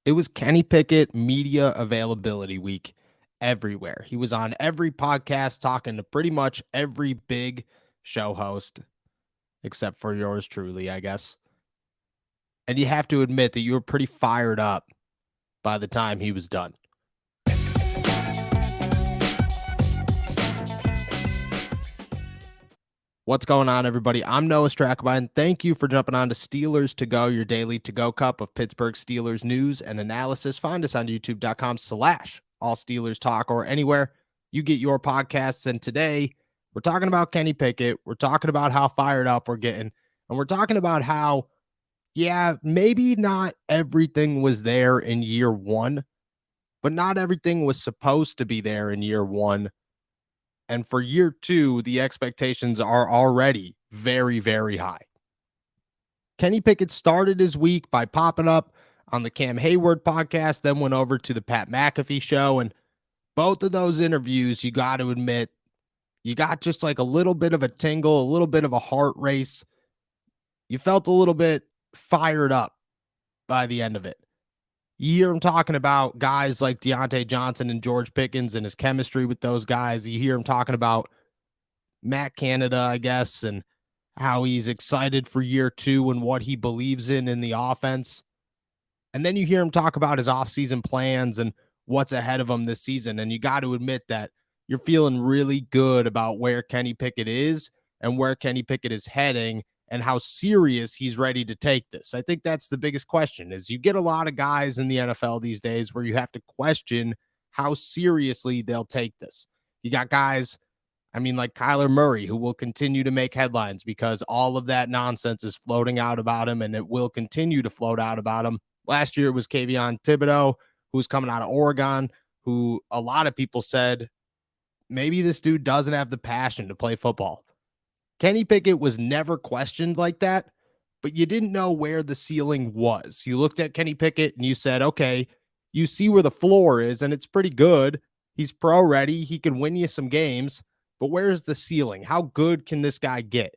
It was Kenny Pickett media availability week everywhere. He was on every podcast talking to pretty much every big show host, except for yours truly, I guess. And you have to admit that you were pretty fired up by the time he was done. What's going on, everybody? I'm Noah Strackbine. Thank you for jumping on to Steelers to Go, your daily to-go cup of Pittsburgh Steelers news and analysis. Find us on youtube.com/All Steelers Talk or anywhere you get your podcasts. And today, we're talking about Kenny Pickett. We're talking about how fired up we're getting. And we're talking about how, yeah, maybe not everything was there in year one, but not everything was supposed to be there in year one. And for year two, the expectations are already very, very high. Kenny Pickett started his week by popping up on the Cam Hayward podcast, then went over to the Pat McAfee show. And both of those interviews, you got to admit, you got just like a little bit of a tingle, a little bit of a heart race. You felt a little bit fired up by the end of it. You hear him talking about guys like Deontay Johnson and George Pickens and his chemistry with those guys. You hear him talking about Matt Canada, I guess, and how he's excited for year two and what he believes in the offense. And then you hear him talk about his offseason plans and what's ahead of him this season. And you got to admit that you're feeling really good about where Kenny Pickett is and where Kenny Pickett is heading and how serious he's ready to take this. I think that's the biggest question is you get a lot of guys in the NFL these days where you have to question how seriously they'll take this. You got guys, like Kyler Murray, who will continue to make headlines because all of that nonsense is floating out about him and it will continue to float out about him. Last year it was Kayvon Thibodeau, who's coming out of Oregon, who a lot of people said, maybe this dude doesn't have the passion to play football. Kenny Pickett was never questioned like that, but you didn't know where the ceiling was. You looked at Kenny Pickett and you said, okay, you see where the floor is and it's pretty good. He's pro ready. He can win you some games, but where's the ceiling? How good can this guy get?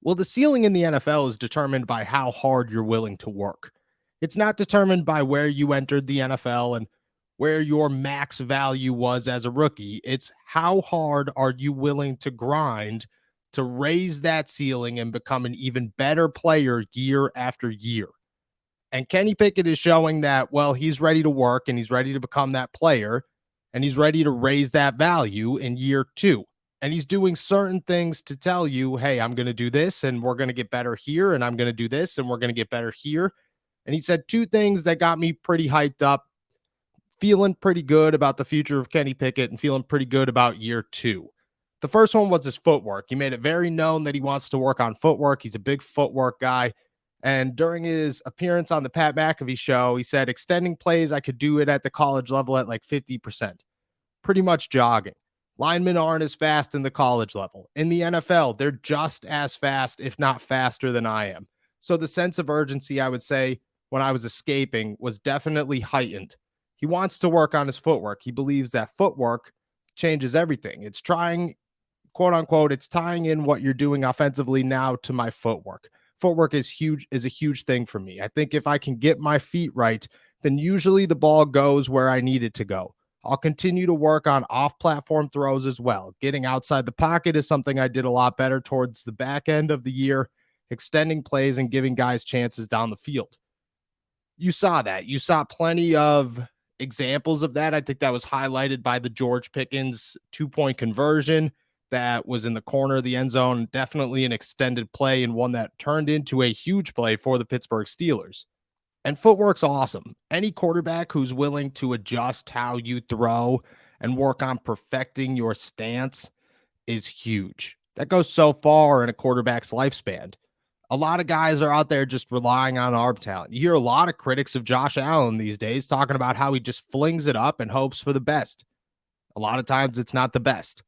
Well, the ceiling in the NFL is determined by how hard you're willing to work. It's not determined by where you entered the NFL and where your max value was as a rookie. It's how hard are you willing to grind to raise that ceiling and become an even better player year after year. And Kenny Pickett is showing that, well, he's ready to work and he's ready to become that player and he's ready to raise that value in year two. And he's doing certain things to tell you, hey, I'm going to do this and we're going to get better here. And I'm going to do this and we're going to get better here. And he said two things that got me pretty hyped up, feeling pretty good about the future of Kenny Pickett and feeling pretty good about year two. The first one was his footwork. He made it very known that he wants to work on footwork. He's a big footwork guy. And during his appearance on the Pat McAfee show, he said, extending plays, I could do it at the college level at like 50%. Pretty much jogging. Linemen aren't as fast in the college level. In the NFL, they're just as fast, if not faster than I am. So the sense of urgency, I would say, when I was escaping was definitely heightened. He wants to work on his footwork. He believes that footwork changes everything. It's trying, quote unquote, it's tying in what you're doing offensively now to my footwork. Footwork is a huge thing for me. I think if I can get my feet right, then usually the ball goes where I need it to go. I'll continue to work on off-platform throws as well. Getting outside the pocket is something I did a lot better towards the back end of the year, extending plays and giving guys chances down the field. You saw that. You saw plenty of examples of that. I think that was highlighted by the George Pickens 2-point conversion that was in the corner of the end zone. Definitely an extended play and one that turned into a huge play for the Pittsburgh Steelers. And footwork's awesome. Any quarterback who's willing to adjust how you throw and work on perfecting your stance is huge. That goes so far in a quarterback's lifespan. A lot of guys are out there just relying on arm talent. You hear a lot of critics of Josh Allen these days talking about how he just flings it up and hopes for the best. A lot of times it's not the best.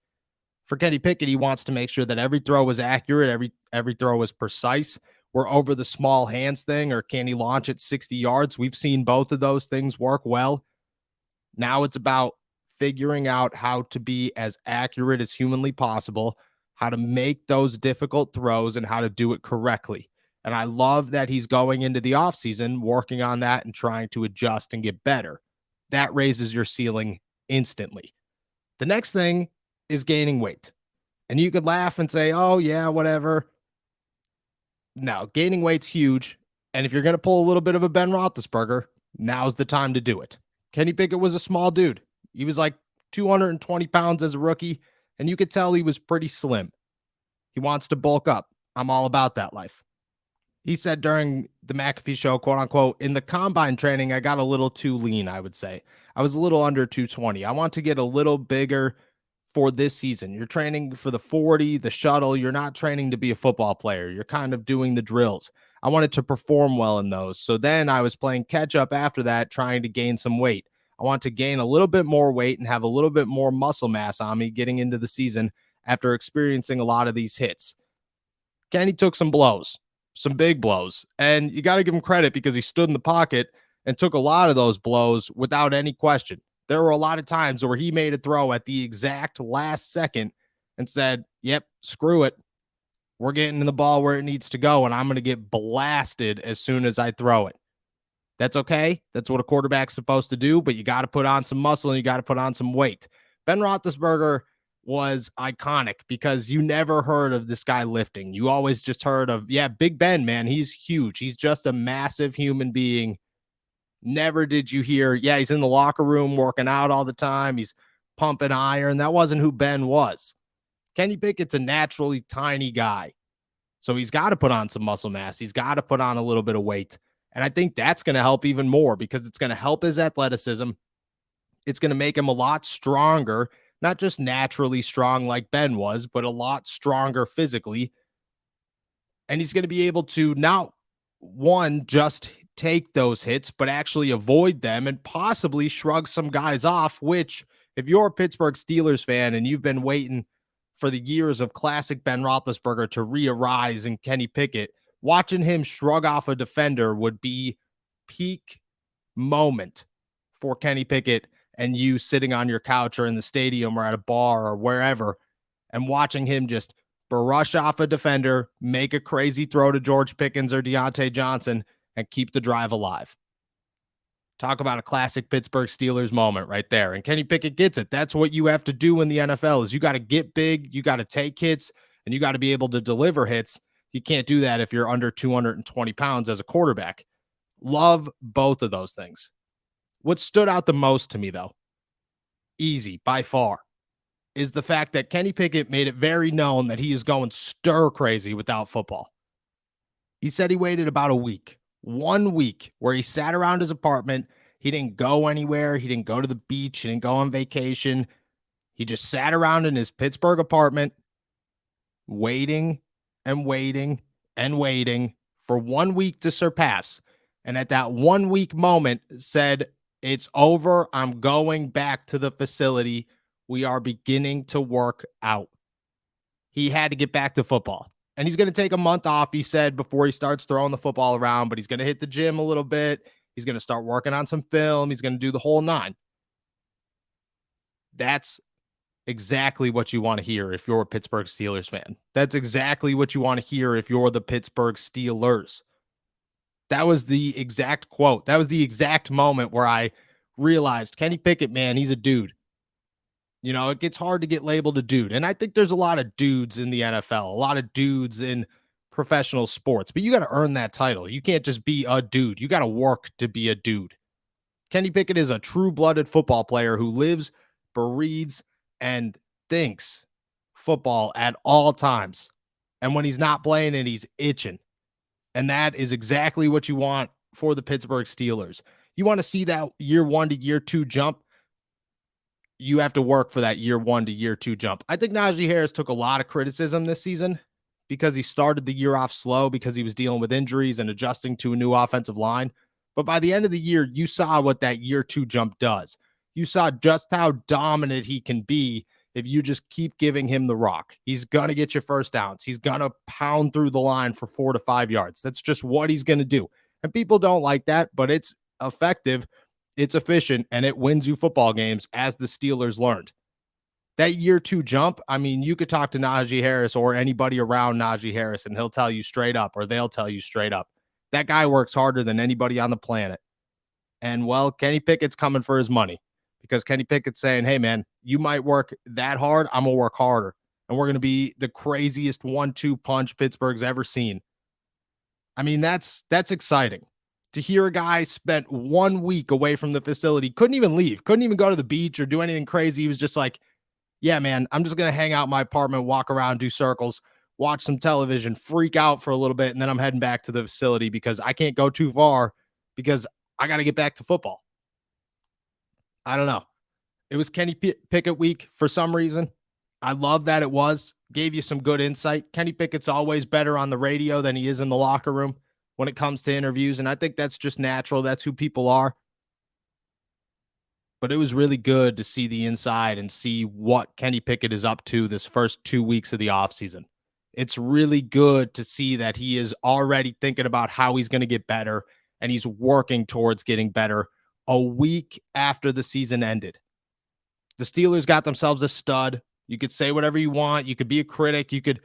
For Kenny Pickett, he wants to make sure that every throw is accurate, every throw is precise. We're over the small hands thing, or can he launch at 60 yards? We've seen both of those things work well. Now it's about figuring out how to be as accurate as humanly possible, how to make those difficult throws, and how to do it correctly. And I love that he's going into the offseason working on that and trying to adjust and get better. That raises your ceiling instantly. The next thing is gaining weight. And you could laugh and say, oh, yeah, whatever. No, gaining weight's huge. And if you're going to pull a little bit of a Ben Roethlisberger, now's the time to do it. Kenny Pickett was a small dude. He was like 220 pounds as a rookie, and you could tell he was pretty slim. He wants to bulk up. I'm all about that life. He said during the McAfee show, quote unquote, in the combine training, I got a little too lean, I would say. I was a little under 220. I want to get a little bigger for this season. You're training for the 40, the shuttle. You're not training to be a football player. You're kind of doing the drills. I wanted to perform well in those. So then I was playing catch up after that, trying to gain some weight. I want to gain a little bit more weight and have a little bit more muscle mass on me getting into the season after experiencing a lot of these hits. Kenny took some blows, some big blows, and you got to give him credit because he stood in the pocket and took a lot of those blows without any question. There were a lot of times where he made a throw at the exact last second and said, yep, screw it. We're getting the ball where it needs to go, and I'm going to get blasted as soon as I throw it. That's okay. That's what a quarterback's supposed to do, but you got to put on some muscle and you got to put on some weight. Ben Roethlisberger was iconic because you never heard of this guy lifting. You always just heard of, yeah, Big Ben, man. He's huge. He's just a massive human being. Never did you hear, yeah, he's in the locker room working out all the time. He's pumping iron. That wasn't who Ben was. Kenny Pickett's a naturally tiny guy. So he's got to put on some muscle mass. He's got to put on a little bit of weight. And I think that's going to help even more because it's going to help his athleticism. It's going to make him a lot stronger, not just naturally strong like Ben was, but a lot stronger physically. And he's going to be able to not, one, just take those hits, but actually avoid them and possibly shrug some guys off, which if you're a Pittsburgh Steelers fan and you've been waiting for the years of classic Ben Roethlisberger to re-arise in Kenny Pickett, watching him shrug off a defender would be peak moment for Kenny Pickett and you sitting on your couch or in the stadium or at a bar or wherever and watching him just brush off a defender, make a crazy throw to George Pickens or Deontay Johnson, and keep the drive alive. Talk about a classic Pittsburgh Steelers moment right there. And Kenny Pickett gets it. That's what you have to do in the NFL is you got to get big, you got to take hits, and you got to be able to deliver hits. You can't do that if you're under 220 pounds as a quarterback. Love both of those things. What stood out the most to me, though, easy by far, is the fact that Kenny Pickett made it very known that he is going stir crazy without football. He said he waited about a week. 1 week where he sat around his apartment. He didn't go anywhere. He didn't go to the beach. He didn't go on vacation. He just sat around in his Pittsburgh apartment waiting and waiting and waiting for 1 week to surpass. And at that 1 week moment said, it's over. I'm going back to the facility. We are beginning to work out. He had to get back to football. And he's going to take a month off, he said, before he starts throwing the football around, but he's going to hit the gym a little bit. He's going to start working on some film. He's going to do the whole nine. That's exactly what you want to hear if you're a Pittsburgh Steelers fan. That's exactly what you want to hear if you're the Pittsburgh Steelers. That was the exact quote. That was the exact moment where I realized Kenny Pickett, man, he's a dude. You know, it gets hard to get labeled a dude. And I think there's a lot of dudes in the NFL, a lot of dudes in professional sports, but you got to earn that title. You can't just be a dude. You got to work to be a dude. Kenny Pickett is a true-blooded football player who lives, breathes, and thinks football at all times. And when he's not playing it, he's itching. And that is exactly what you want for the Pittsburgh Steelers. You want to see that year 1 to year 2 jump. You have to work for that year 1 to year 2 jump. I think Najee Harris took a lot of criticism this season because he started the year off slow because he was dealing with injuries and adjusting to a new offensive line. But by the end of the year, you saw what that year 2 jump does. You saw just how dominant he can be if you just keep giving him the rock. He's going to get you first downs. He's going to pound through the line for 4 to 5 yards. That's just what he's going to do. And people don't like that, but it's effective. It's efficient, and it wins you football games, as the Steelers learned. that year two jump, I mean, you could talk to Najee Harris or anybody around Najee Harris, and he'll tell you straight up, or they'll tell you straight up, that guy works harder than anybody on the planet. And well, Kenny Pickett's coming for his money because Kenny Pickett's saying, hey, man, you might work that hard. I'm going to work harder. And we're going to be the craziest 1-2 punch Pittsburgh's ever seen. I mean, that's exciting to hear a guy spent 1 week away from the facility, couldn't even leave, couldn't even go to the beach or do anything crazy. He was just like, yeah, man, I'm just going to hang out in my apartment, walk around, do circles, watch some television, freak out for a little bit. And then I'm heading back to the facility because I can't go too far because I got to get back to football. I don't know. It was Kenny Pickett week for some reason. I love that it was. Gave you some good insight. Kenny Pickett's always better on the radio than he is in the locker room when it comes to interviews. And I think that's just natural. That's who people are. But it was really good to see the inside and see what Kenny Pickett is up to this first 2 weeks of the offseason. It's really good to see that he is already thinking about how he's going to get better, and he's working towards getting better a week after the season ended. The Steelers got themselves a stud. You could say whatever you want. You could be a critic. You could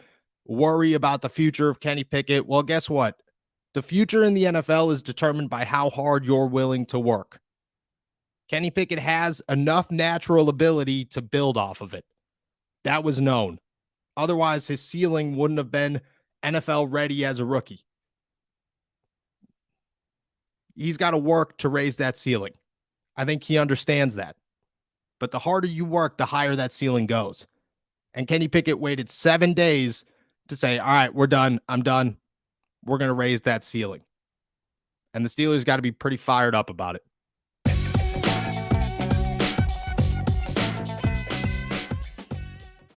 worry about the future of Kenny Pickett. Well, guess what? The future in the NFL is determined by how hard you're willing to work. Kenny Pickett has enough natural ability to build off of it. That was known. Otherwise, his ceiling wouldn't have been NFL ready as a rookie. He's got to work to raise that ceiling. I think he understands that. But the harder you work, the higher that ceiling goes. And Kenny Pickett waited 7 days to say, all right, we're done. I'm done. We're going to raise that ceiling. And the Steelers got to be pretty fired up about it.